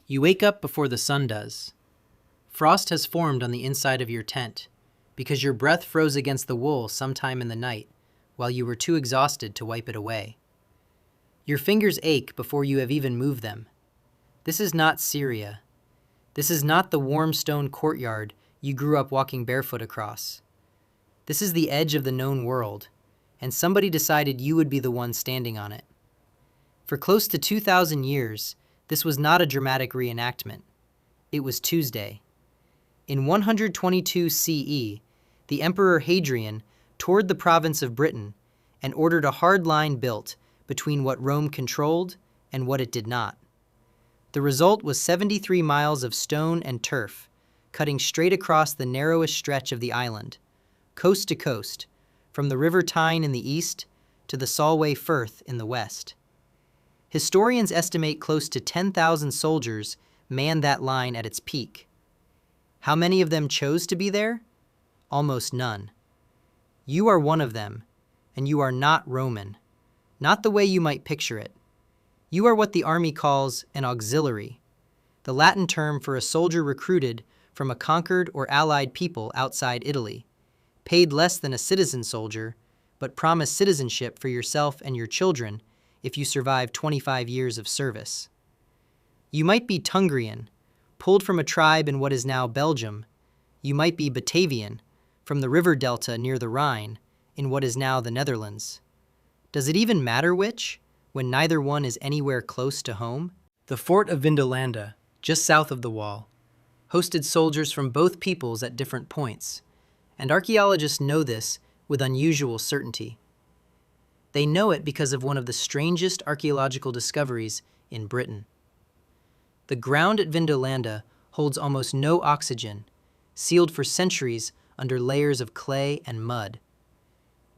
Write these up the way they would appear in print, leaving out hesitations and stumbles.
You wake up before the sun does. Frost has formed on the inside of your tent because your breath froze against the wool sometime in the night while you were too exhausted to wipe it away. Your fingers ache before you have even moved them. This is not Syria. This is not the warm stone courtyard you grew up walking barefoot across. This is the edge of the known world, and somebody decided you would be the one standing on it. For close to 2,000 years, this was not a dramatic reenactment. It was Tuesday. In 122 CE, the Emperor Hadrian toured the province of Britain and ordered a hard line built between what Rome controlled and what it did not. The result was 73 miles of stone and turf, cutting straight across the narrowest stretch of the island, coast to coast, from the River Tyne in the east to the Solway Firth in the west. Historians estimate close to 10,000 soldiers manned that line at its peak. How many of them chose to be there? Almost none. You are one of them, and you are not Roman, not the way you might picture it. You are what the army calls an auxiliary, the Latin term for a soldier recruited from a conquered or allied people outside Italy, paid less than a citizen soldier, but promised citizenship for yourself and your children if you survive 25 years of service. You might be Tungrian, pulled from a tribe in what is now Belgium. You might be Batavian, from the river delta near the Rhine, in what is now the Netherlands. Does it even matter which, when neither one is anywhere close to home? The fort of Vindolanda, just south of the wall, hosted soldiers from both peoples at different points, and archaeologists know this with unusual certainty. They know it because of one of the strangest archaeological discoveries in Britain. The ground at Vindolanda holds almost no oxygen, sealed for centuries under layers of clay and mud.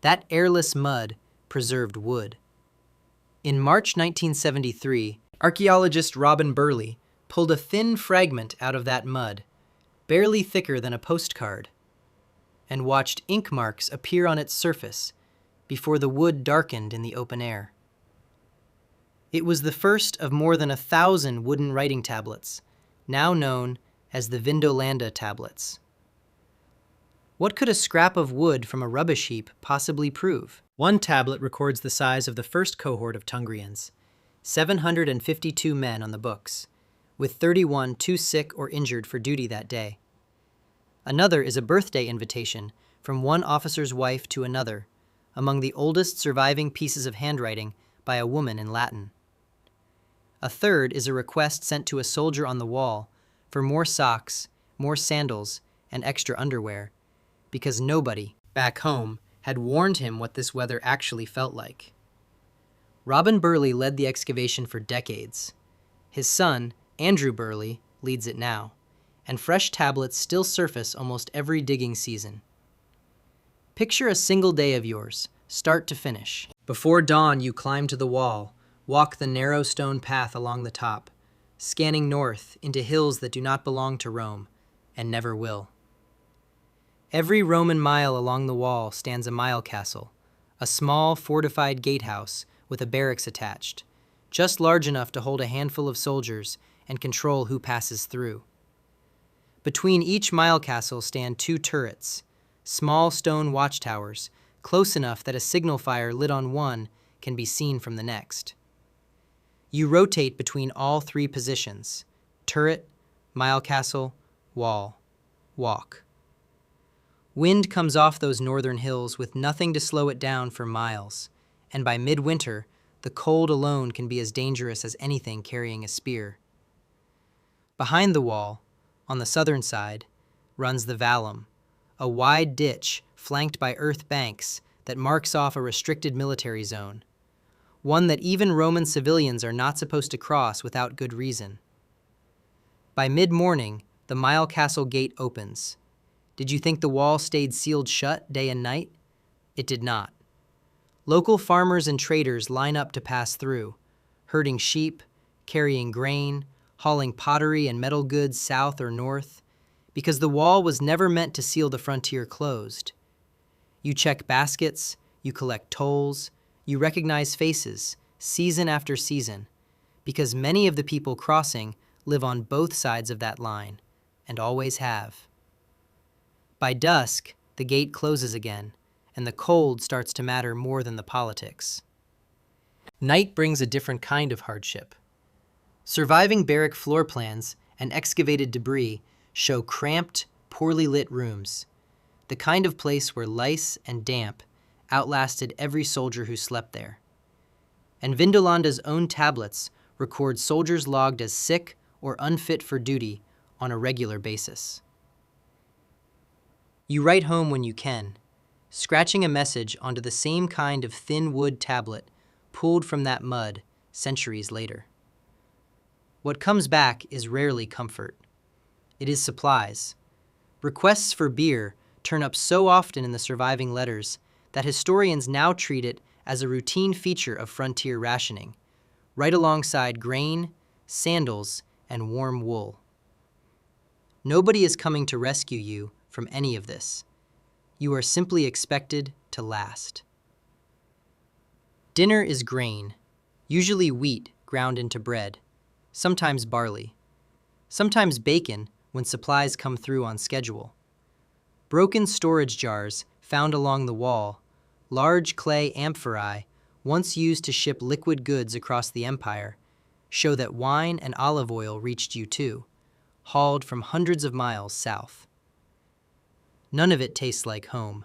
That airless mud preserved wood. In March 1973, archaeologist Robin Burley pulled a thin fragment out of that mud, barely thicker than a postcard, and watched ink marks appear on its surface before the wood darkened in the open air. It was the first of more than 1,000 wooden writing tablets, now known as the Vindolanda tablets. What could a scrap of wood from a rubbish heap possibly prove? One tablet records the size of the first cohort of Tungrians, 752 men on the books, with 31 too sick or injured for duty that day. Another is a birthday invitation from one officer's wife to another, among the oldest surviving pieces of handwriting by a woman in Latin. A third is a request sent to a soldier on the wall for more socks, more sandals, and extra underwear, because nobody, back home, had warned him what this weather actually felt like. Robin Burley led the excavation for decades. His son, Andrew Burley, leads it now, and fresh tablets still surface almost every digging season. Picture a single day of yours, start to finish. Before dawn, you climb to the wall, walk the narrow stone path along the top, scanning north into hills that do not belong to Rome, and never will. Every Roman mile along the wall stands a mile castle, a small fortified gatehouse with a barracks attached, just large enough to hold a handful of soldiers and control who passes through. Between each mile castle stand 2 turrets, small stone watchtowers, close enough that a signal fire lit on one can be seen from the next. You rotate between all 3 positions: turret, mile castle, wall, walk. Wind comes off those northern hills with nothing to slow it down for miles, and by midwinter, the cold alone can be as dangerous as anything carrying a spear. Behind the wall, on the southern side, runs the vallum, a wide ditch flanked by earth banks that marks off a restricted military zone, one that even Roman civilians are not supposed to cross without good reason. By mid-morning, the mile castle gate opens. Did you think the wall stayed sealed shut day and night? It did not. Local farmers and traders line up to pass through, herding sheep, carrying grain, hauling pottery and metal goods south or north, because the wall was never meant to seal the frontier closed. You check baskets, you collect tolls, you recognize faces, season after season, because many of the people crossing live on both sides of that line, and always have. By dusk, the gate closes again, and the cold starts to matter more than the politics. Night brings a different kind of hardship. Surviving barrack floor plans and excavated debris show cramped, poorly lit rooms, the kind of place where lice and damp outlasted every soldier who slept there. And Vindolanda's own tablets record soldiers logged as sick or unfit for duty on a regular basis. You write home when you can, scratching a message onto the same kind of thin wood tablet pulled from that mud centuries later. What comes back is rarely comfort. It is supplies. Requests for beer turn up so often in the surviving letters that historians now treat it as a routine feature of frontier rationing, right alongside grain, sandals, and warm wool. Nobody is coming to rescue you from any of this. You are simply expected to last. Dinner is grain, usually wheat ground into bread, sometimes barley, sometimes bacon when supplies come through on schedule. Broken storage jars found along the wall, large clay amphorae once used to ship liquid goods across the empire, show that wine and olive oil reached you too, hauled from hundreds of miles south. None of it tastes like home.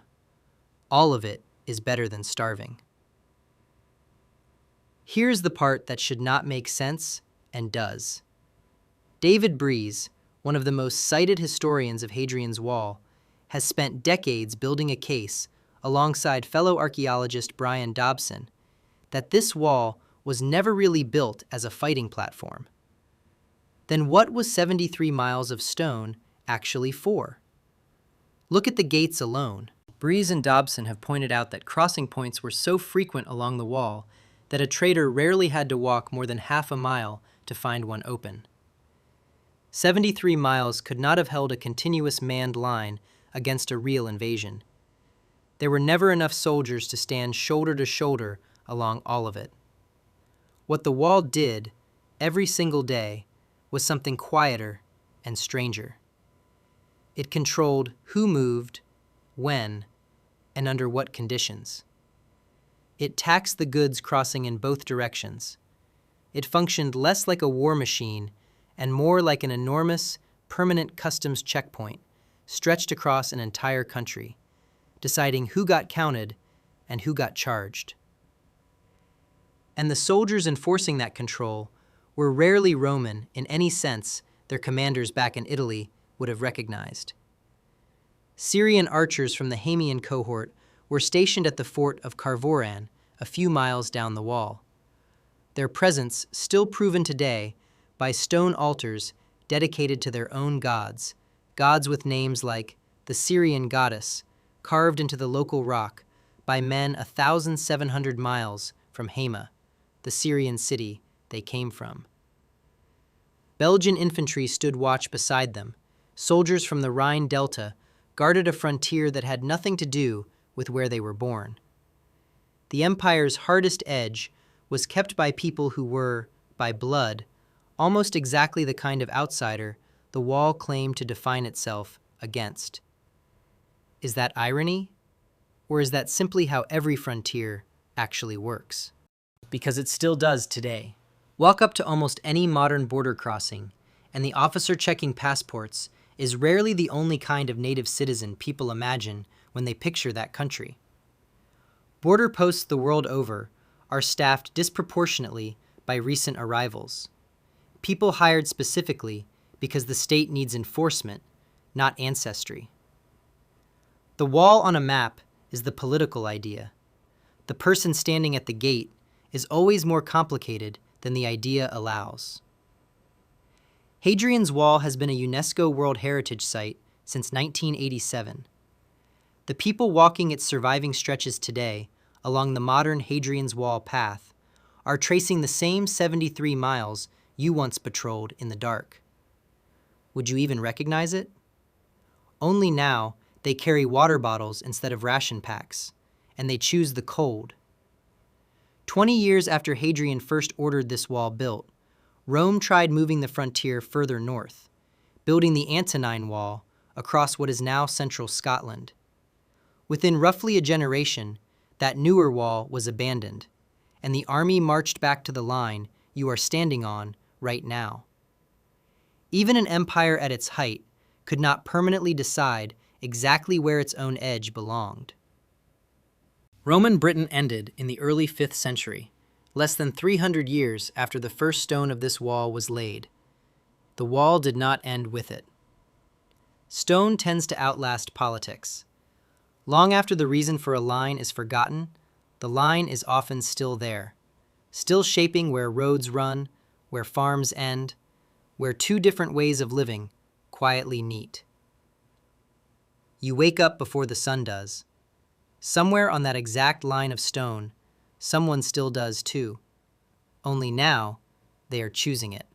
All of it is better than starving. Here's the part that should not make sense and does. David Breeze, one of the most cited historians of Hadrian's Wall, has spent decades building a case alongside fellow archaeologist Brian Dobson that this wall was never really built as a fighting platform. Then what was 73 miles of stone actually for? Look at the gates alone. Breeze and Dobson have pointed out that crossing points were so frequent along the wall that a trader rarely had to walk more than half a mile to find one open. 73 miles could not have held a continuous manned line against a real invasion. There were never enough soldiers to stand shoulder to shoulder along all of it. What the wall did, every single day, was something quieter and stranger. It controlled who moved, when, and under what conditions. It taxed the goods crossing in both directions. It functioned less like a war machine and more like an enormous, permanent customs checkpoint stretched across an entire country, deciding who got counted and who got charged. And the soldiers enforcing that control were rarely Roman in any sense their commanders back in Italy would have recognized. Syrian archers from the Hamian cohort were stationed at the fort of Carvoran, a few miles down the wall. Their presence still proven today by stone altars dedicated to their own gods, gods with names like the Syrian goddess, carved into the local rock by men 1,700 miles from Hama, the Syrian city they came from. Belgian infantry stood watch beside them. Soldiers from the Rhine Delta guarded a frontier that had nothing to do with where they were born. The empire's hardest edge was kept by people who were, by blood, almost exactly the kind of outsider the wall claimed to define itself against. Is that irony? Or is that simply how every frontier actually works? Because it still does today. Walk up to almost any modern border crossing, and the officer checking passports is rarely the only kind of native citizen people imagine when they picture that country. Border posts the world over are staffed disproportionately by recent arrivals. People hired specifically because the state needs enforcement, not ancestry. The wall on a map is the political idea. The person standing at the gate is always more complicated than the idea allows. Hadrian's Wall has been a UNESCO World Heritage Site since 1987. The people walking its surviving stretches today along the modern Hadrian's Wall path are tracing the same 73 miles you once patrolled in the dark. Would you even recognize it? Only now they carry water bottles instead of ration packs, and they choose the cold. 20 years after Hadrian first ordered this wall built, Rome tried moving the frontier further north, building the Antonine Wall across what is now central Scotland. Within roughly a generation, that newer wall was abandoned, and the army marched back to the line you are standing on right now. Even an empire at its height could not permanently decide exactly where its own edge belonged. Roman Britain ended in the early 5th century, less than 300 years after the first stone of this wall was laid. The wall did not end with it. Stone tends to outlast politics. Long after the reason for a line is forgotten, the line is often still there, still shaping where roads run, where farms end, where two different ways of living quietly meet. You wake up before the sun does. Somewhere on that exact line of stone, someone still does too. Only now, they are choosing it.